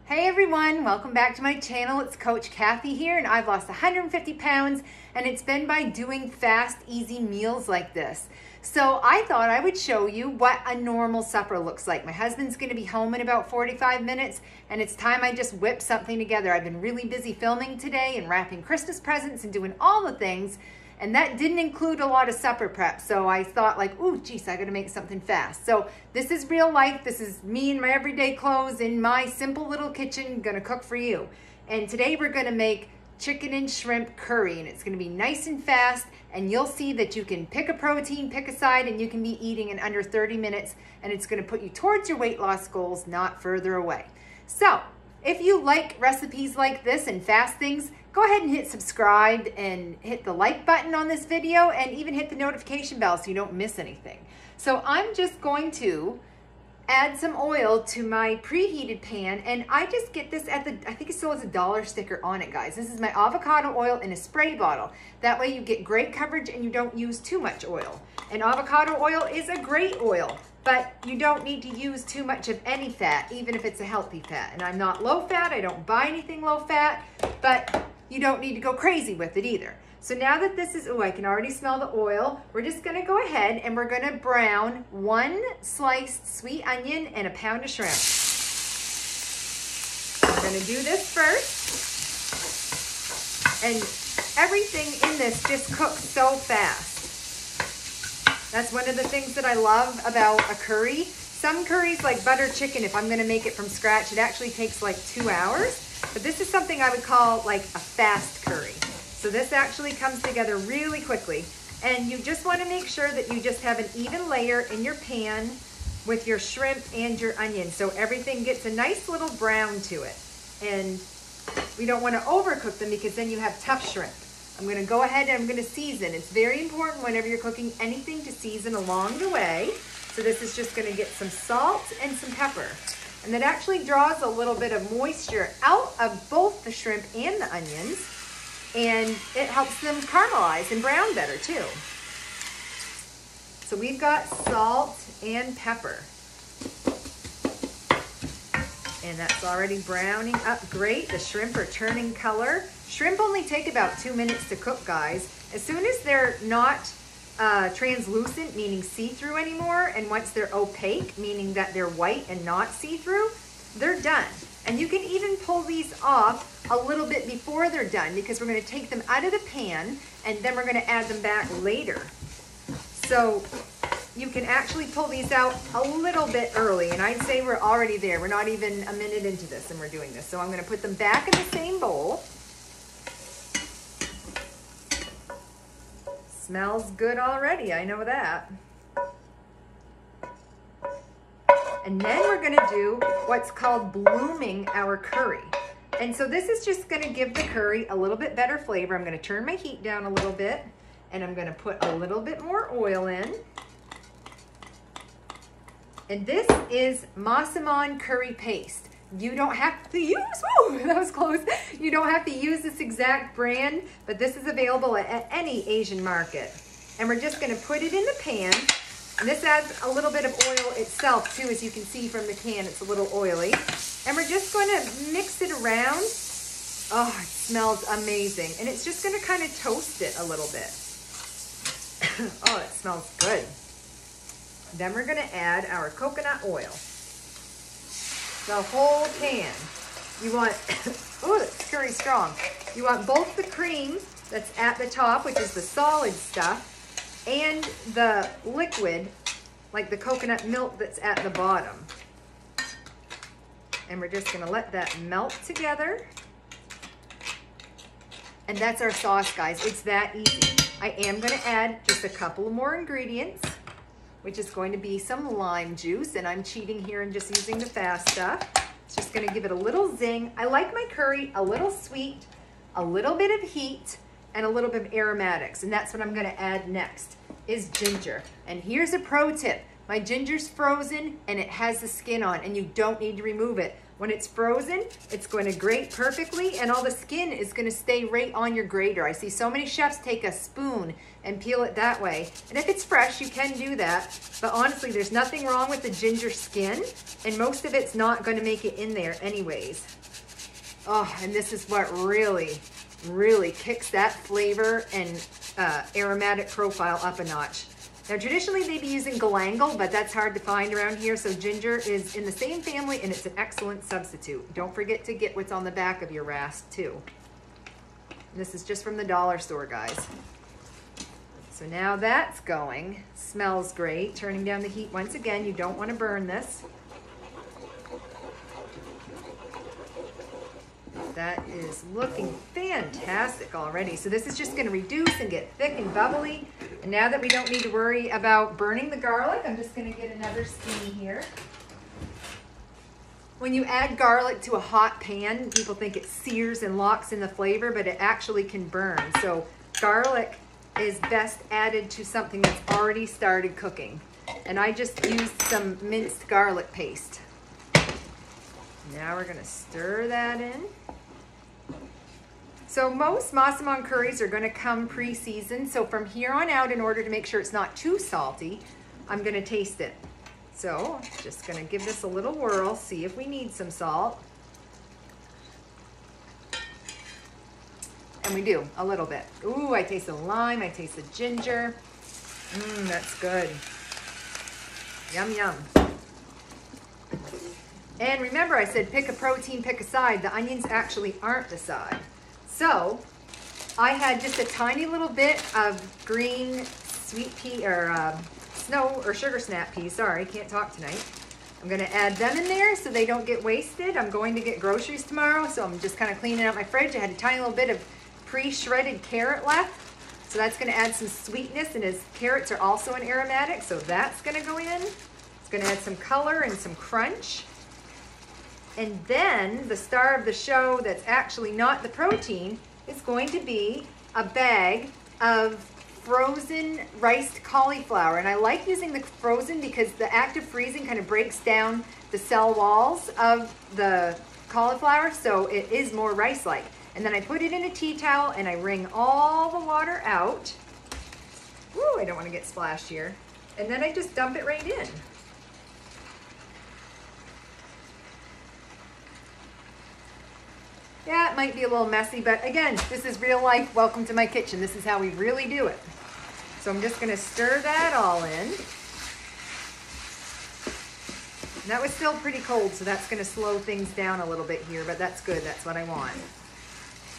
Hey everyone, welcome back to my channel. It's Coach Kathy here, and I've lost 150 pounds, and it's been by doing fast, easy meals like this. So I thought I would show you what a normal supper looks like. My husband's gonna be home in about 45 minutes, and it's time I just whip something together. I've been really busy filming today and wrapping Christmas presents and doing all the things, and that didn't include a lot of supper prep. So I thought like, ooh, geez, I gotta make something fast. So this is real life. This is me in my everyday clothes in my simple little kitchen, gonna cook for you. And today we're gonna make chicken and shrimp curry, and it's gonna be nice and fast, and you'll see that you can pick a protein, pick a side, and you can be eating in under 30 minutes, and it's gonna put you towards your weight loss goals, not further away. So if you like recipes like this and fast things, go ahead and hit subscribe and hit the like button on this video, and even hit the notification bell so you don't miss anything. So I'm just going to add some oil to my preheated pan, and I just get this at the, I think it still has a dollar sticker on it, guys. This is my avocado oil in a spray bottle. That way you get great coverage and you don't use too much oil. And avocado oil is a great oil, but you don't need to use too much of any fat, even if it's a healthy fat. And I'm not low fat, I don't buy anything low fat, but you don't need to go crazy with it either. So now that this is, oh, I can already smell the oil, we're just gonna go ahead and we're gonna brown 1 sliced sweet onion and a pound of shrimp. We're gonna do this first. And everything in this just cooks so fast. That's one of the things that I love about a curry. Some curries, like butter chicken, if I'm gonna make it from scratch, it actually takes like 2 hours. But this is something I would call like a fast curry. So this actually comes together really quickly. And you just wanna make sure that you just have an even layer in your pan with your shrimp and your onion, so everything gets a nice little brown to it. And we don't wanna overcook them because then you have tough shrimp. I'm gonna go ahead and I'm gonna season. It's very important whenever you're cooking anything to season along the way. So this is just gonna get some salt and some pepper. And that actually draws a little bit of moisture out of both the shrimp and the onions, and it helps them caramelize and brown better too. So we've got salt and pepper. And that's already browning up great. The shrimp are turning color. Shrimp only take about 2 minutes to cook, guys. As soon as they're not translucent, meaning see-through anymore, and once they're opaque, meaning that they're white and not see-through, they're done. And you can even pull these off a little bit before they're done, because we're gonna take them out of the pan and then we're gonna add them back later. So you can actually pull these out a little bit early, and I'd say we're already there. We're not even a minute into this and we're doing this. So I'm gonna put them back in the same bowl. Smells good already, I know that. And then we're gonna do what's called blooming our curry. And so this is just gonna give the curry a little bit better flavor. I'm gonna turn my heat down a little bit, and I'm gonna put a little bit more oil in. And this is Masaman curry paste. You don't have to use, woo, that was close. You don't have to use this exact brand, but this is available at any Asian market. And we're just gonna put it in the pan. And this adds a little bit of oil itself too, as you can see from the can, it's a little oily. And we're just gonna mix it around. Oh, it smells amazing. And it's just gonna kind of toast it a little bit. Oh, it smells good. Then we're gonna add our coconut oil. The whole pan. You want, oh, it's curry strong. You want both the cream that's at the top, which is the solid stuff, and the liquid, like the coconut milk that's at the bottom. And we're just gonna let that melt together. And that's our sauce, guys. It's that easy. I am gonna add just a couple more ingredients, which is going to be some lime juice, and I'm cheating here and just using the fast stuff. It's just gonna give it a little zing. I like my curry a little sweet, a little bit of heat, and a little bit of aromatics, and that's what I'm gonna add next, is ginger. And here's a pro tip. My ginger's frozen and it has the skin on, and you don't need to remove it. When it's frozen, it's going to grate perfectly, and all the skin is going to stay right on your grater. I see so many chefs take a spoon and peel it that way. And if it's fresh, you can do that. But honestly, there's nothing wrong with the ginger skin, and most of it's not going to make it in there anyways. Oh, and this is what really, really kicks that flavor and aromatic profile up a notch. Now, traditionally, they'd be using galangal, but that's hard to find around here, so ginger is in the same family, and it's an excellent substitute. Don't forget to get what's on the back of your rasp, too. And this is just from the dollar store, guys. So now that's going. Smells great. Turning down the heat once again. You don't want to burn this. That is looking fantastic already. So this is just going to reduce and get thick and bubbly. And now that we don't need to worry about burning the garlic, I'm just going to get another steam here. When you add garlic to a hot pan, people think it sears and locks in the flavor, but it actually can burn. So garlic is best added to something that's already started cooking. And I just used some minced garlic paste. Now we're going to stir that in. So most Masaman curries are going to come pre-seasoned. So from here on out, in order to make sure it's not too salty, I'm going to taste it. So just going to give this a little whirl, see if we need some salt. And we do, a little bit. Ooh, I taste the lime, I taste the ginger. That's good. Yum, yum. And remember, I said pick a protein, pick a side. The onions actually aren't the side. So I had just a tiny little bit of green sweet pea or snow or sugar snap peas. Sorry, can't talk tonight. I'm going to add them in there so they don't get wasted. I'm going to get groceries tomorrow, so I'm just kind of cleaning out my fridge. I had a tiny little bit of pre-shredded carrot left, so that's going to add some sweetness, and as carrots are also an aromatic, so that's going to go in. It's going to add some color and some crunch. And then the star of the show that's actually not the protein is going to be a bag of frozen riced cauliflower. And I like using the frozen because the active freezing kind of breaks down the cell walls of the cauliflower, so it is more rice-like. And then I put it in a tea towel and I wring all the water out. Woo, I don't want to get splashed here. And then I just dump it right in. Yeah, it might be a little messy, but again, this is real life. Welcome to my kitchen. This is how we really do it. So I'm just going to stir that all in. And that was still pretty cold, so that's going to slow things down a little bit here, but that's good. That's what I want.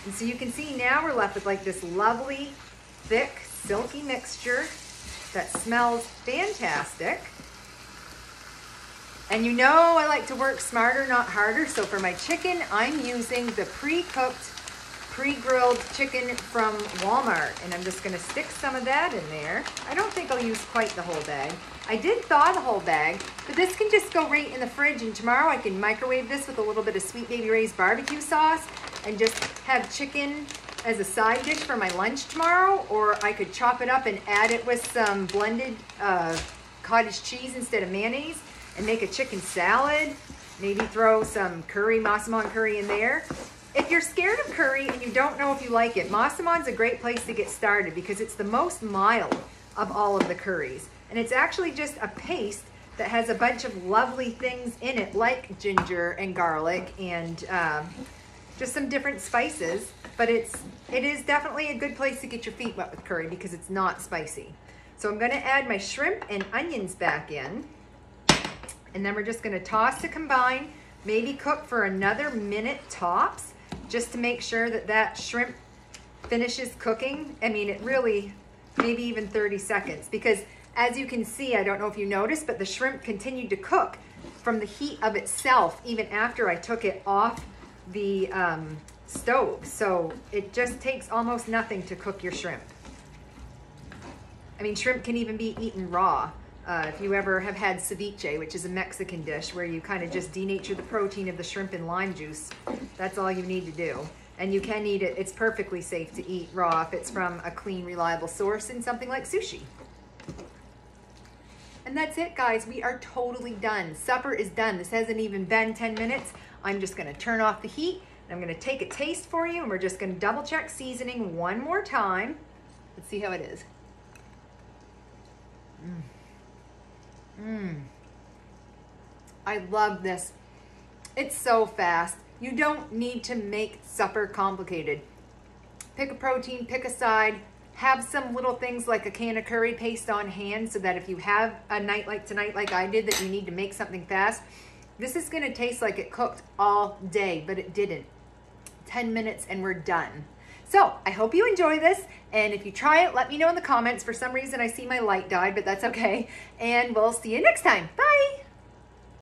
And so you can see now we're left with like this lovely, thick, silky mixture that smells fantastic. And you know I like to work smarter, not harder. So for my chicken, I'm using the pre-cooked, pre-grilled chicken from Walmart. And I'm just gonna stick some of that in there. I don't think I'll use quite the whole bag. I did thaw the whole bag, but this can just go right in the fridge. And tomorrow I can microwave this with a little bit of Sweet Baby Ray's barbecue sauce and just have chicken as a side dish for my lunch tomorrow. Or I could chop it up and add it with some blended cottage cheese instead of mayonnaise, and make a chicken salad, maybe throw some curry, Masaman curry in there. If you're scared of curry and you don't know if you like it, Masaman's a great place to get started because it's the most mild of all of the curries. And it's actually just a paste that has a bunch of lovely things in it, like ginger and garlic and just some different spices. But it is definitely a good place to get your feet wet with curry because it's not spicy. So I'm gonna add my shrimp and onions back in. And then we're just gonna toss to combine, maybe cook for another minute tops, just to make sure that that shrimp finishes cooking. I mean, it really, maybe even 30 seconds, because as you can see, I don't know if you noticed, but the shrimp continued to cook from the heat of itself, even after I took it off the stove. So it just takes almost nothing to cook your shrimp. I mean, shrimp can even be eaten raw. If you ever have had ceviche, which is a Mexican dish where you kind of just denature the protein of the shrimp in lime juice, that's all you need to do. And you can eat it. It's perfectly safe to eat raw if it's from a clean, reliable source in something like sushi. And that's it, guys. We are totally done. Supper is done. This hasn't even been 10 minutes. I'm just gonna turn off the heat. And I'm gonna take a taste for you, and we're just gonna double check seasoning one more time. Let's see how it is. I love this. It's so fast. You don't need to make supper complicated. Pick a protein, pick a side, have some little things like a can of curry paste on hand so that if you have a night like tonight, like I did, that you need to make something fast, this is gonna taste like it cooked all day, but it didn't. 10 minutes and we're done. So I hope you enjoy this, and if you try it, let me know in the comments. For some reason I see my light died, but that's okay. And we'll see you next time. Bye.